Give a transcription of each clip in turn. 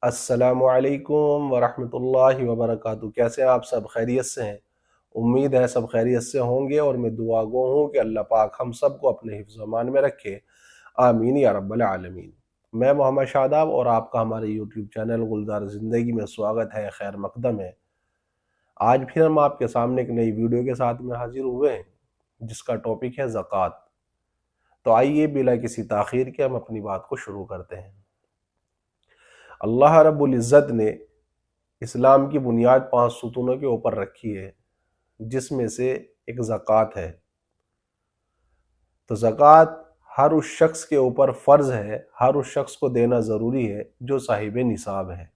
अस्सलामु अलैकुम वरहमतुल्लाहि वबरकातुहू। कैसे हैं आप सब? खैरियत से हैं? उम्मीद है सब खैरियत से होंगे और मैं दुआ गो हूँ कि अल्लाह पाक हम सब को अपने हिफ्ज़ अमान में रखे। आमीन या रब्बल आलमीन। मैं मोहम्मद शादाब और आपका हमारे यूट्यूब चैनल गुलजार ज़िंदगी में स्वागत है, खैर मकदम है। आज फिर हम आपके सामने एक नई वीडियो के साथ में हाजिर हुए हैं जिसका टॉपिक है ज़कात। तो आइए बिला किसी ताख़ीर के हम अपनी बात को शुरू करते हैं। अल्लाह रब्बुल इज़्ज़त ने इस्लाम की बुनियाद 5 सुतूनों के ऊपर रखी है, जिसमें से एक ज़कात है। तो ज़कात हर उस शख्स के ऊपर फ़र्ज़ है, हर उस शख्स को देना ज़रूरी है जो साहिब निसाब है।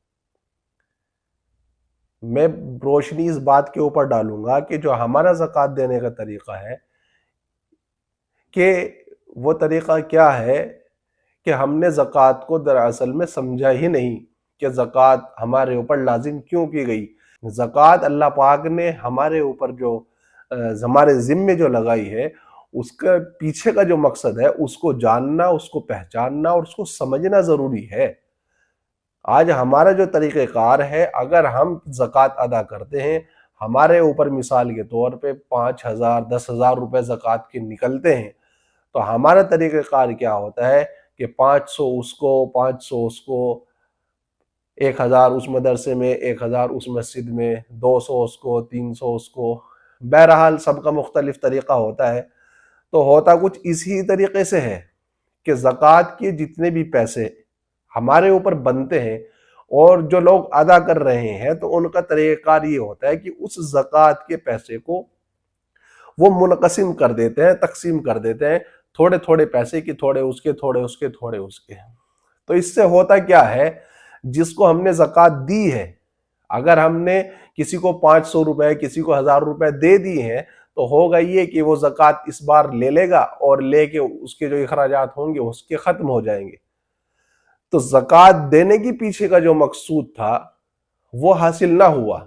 मैं रोशनी इस बात के ऊपर डालूंगा कि जो हमारा ज़कात देने का तरीक़ा है कि वो तरीक़ा क्या है कि हमने ज़कात को दरअसल में समझा ही नहीं कि ज़कात हमारे ऊपर लाजिम क्यों की गई। ज़कात अल्लाह पाक ने हमारे ऊपर जो हमारे ज़िम्मे जो लगाई है, उसके पीछे का जो मकसद है उसको जानना, उसको पहचानना और उसको समझना ज़रूरी है। आज हमारा जो तरीक़ेकार है, अगर हम ज़कात अदा करते हैं, हमारे ऊपर मिसाल के तौर पे 5,000 10,000 रुपये ज़कात के निकलते हैं, तो हमारा तरीक़ेकार क्या होता है कि 500 उसको, 500 उसको, 1,000 उस मदरसे में, 1,000 उस मस्जिद में, 200 उसको, 300 उसको। बहरहाल सबका मुख्तलिफ तरीक़ा होता है। तो होता कुछ इसी तरीक़े से है कि ज़कात के जितने भी पैसे हमारे ऊपर बनते हैं और जो लोग अदा कर रहे हैं, तो उनका तरीक़ाकार ये होता है कि उस ज़कात के पैसे को वो मुनक़सिम कर देते हैं, तक़सीम कर देते हैं, थोड़े थोड़े पैसे की, थोड़े उसके, थोड़े उसके, थोड़े उसके। तो इससे होता क्या है, जिसको हमने ज़कात दी है, अगर हमने किसी को 500 रुपए, किसी को 1,000 रुपए दे दिए हैं, तो होगा ये कि वो ज़कात इस बार ले लेगा और लेके उसके जो इखराजात होंगे उसके ख़त्म हो जाएंगे। तो ज़कात देने के पीछे का जो मकसूद था वो हासिल ना हुआ।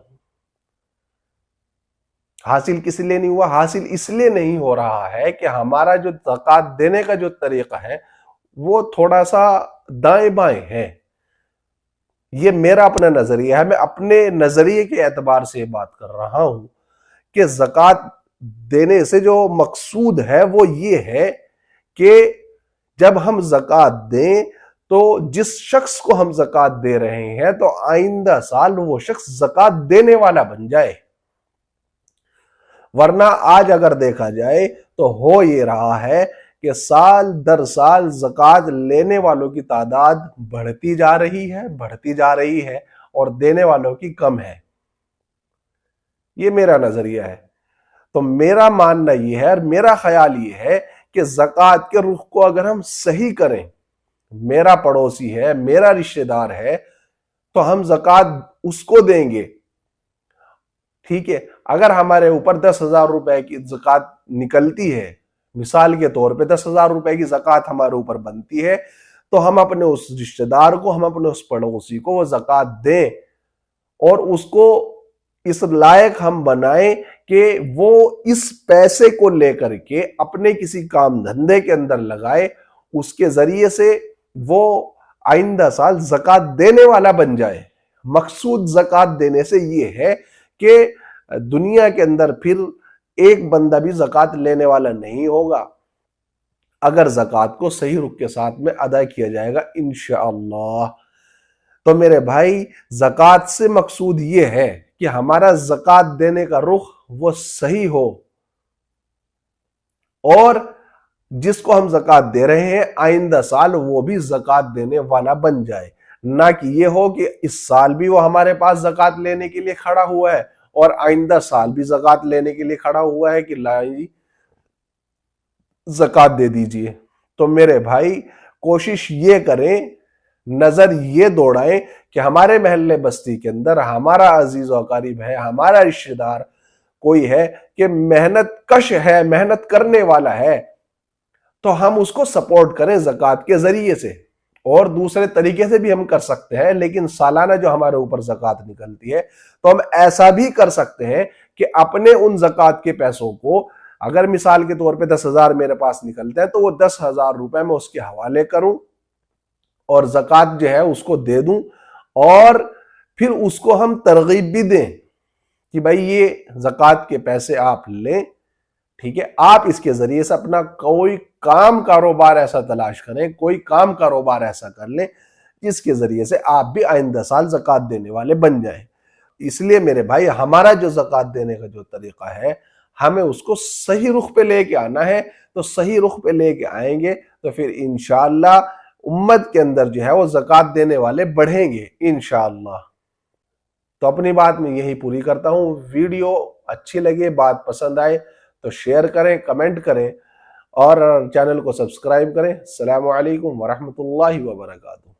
हासिल किस लिए नहीं हुआ? हासिल इसलिए नहीं हो रहा है कि हमारा जो ज़कात देने का जो तरीक़ा है वो थोड़ा सा दाएं बाएं है। ये मेरा अपना नज़रिया है, मैं अपने नज़रिए के एतबार से बात कर रहा हूं कि ज़कात देने से जो मकसूद है वो ये है कि जब हम ज़कात दें तो जिस शख्स को हम ज़कात दे रहे हैं, तो आइंदा साल वो शख्स ज़कात देने वाला बन जाए। वरना आज अगर देखा जाए तो हो ये रहा है कि साल दर साल ज़कात लेने वालों की तादाद बढ़ती जा रही है और देने वालों की कम है। ये मेरा नज़रिया है। तो मेरा मानना ये है और मेरा ख्याल ये है कि ज़कात के रुख को अगर हम सही करें, मेरा पड़ोसी है, मेरा रिश्तेदार है, तो हम ज़कात उसको देंगे। ठीक है, अगर हमारे ऊपर 10,000 रुपए की ज़कात निकलती है, मिसाल के तौर पे 10,000 रुपए की ज़कात हमारे ऊपर बनती है, तो हम अपने उस रिश्तेदार को, हम अपने उस पड़ोसी को वो ज़कात दें और उसको इस लायक हम बनाएं कि वो इस पैसे को लेकर के अपने किसी काम धंधे के अंदर लगाए, उसके जरिए से वो आइंदा साल ज़कात देने वाला बन जाए। मकसूद ज़कात देने से ये है कि दुनिया के अंदर फिर एक बंदा भी ज़कात लेने वाला नहीं होगा, अगर ज़कात को सही रुख के साथ में अदा किया जाएगा इंशाअल्लाह। तो मेरे भाई, ज़कात से मकसूद ये है कि हमारा ज़कात देने का रुख वो सही हो और जिसको हम ज़कात दे रहे हैं आइंदा साल वो भी ज़कात देने वाला बन जाए। ना कि ये हो कि इस साल भी वो हमारे पास ज़कात लेने के लिए खड़ा हुआ है और आइंदा साल भी ज़कात लेने के लिए खड़ा हुआ है कि लाई ज़कात दे दीजिए। तो मेरे भाई, कोशिश ये करें, नजर ये दौड़ाएं कि हमारे महल्ले बस्ती के अंदर हमारा अजीज और करीब है, हमारा रिश्तेदार कोई है कि मेहनत कश है, मेहनत करने वाला है, तो हम उसको सपोर्ट करें ज़कात के जरिए से। और दूसरे तरीके से भी हम कर सकते हैं, लेकिन सालाना जो हमारे ऊपर ज़कात निकलती है, तो हम ऐसा भी कर सकते हैं कि अपने उन ज़कात के पैसों को, अगर मिसाल के तौर पे 10,000 मेरे पास निकलते हैं, तो वो 10,000 रुपए मैं उसके हवाले करूं और ज़कात जो है उसको दे दूं। اور پھر اس کو ہم ترغیب بھی دیں کہ بھائی یہ زکوٰۃ کے پیسے آپ لیں، ٹھیک ہے، آپ اس کے ذریعے سے اپنا کوئی کام کاروبار ایسا تلاش کریں، کوئی کام کاروبار ایسا کر لیں جس کے ذریعے سے آپ بھی آئندہ سال زکوٰۃ دینے والے بن جائیں۔ اس لیے میرے بھائی ہمارا جو زکوٰۃ دینے کا جو طریقہ ہے، ہمیں اس کو صحیح رخ پہ لے کے آنا ہے، تو صحیح رخ پہ لے کے آئیں گے تو پھر انشاءاللہ امت کے اندر جو ہے وہ زکوٰۃ دینے والے بڑھیں گے انشاءاللہ۔ تو اپنی بات میں یہی پوری کرتا ہوں۔ ویڈیو اچھی لگے، بات پسند آئے تو شیئر کریں، کمنٹ کریں اور چینل کو سبسکرائب کریں۔ السلام علیکم ورحمۃ اللہ وبرکاتہ۔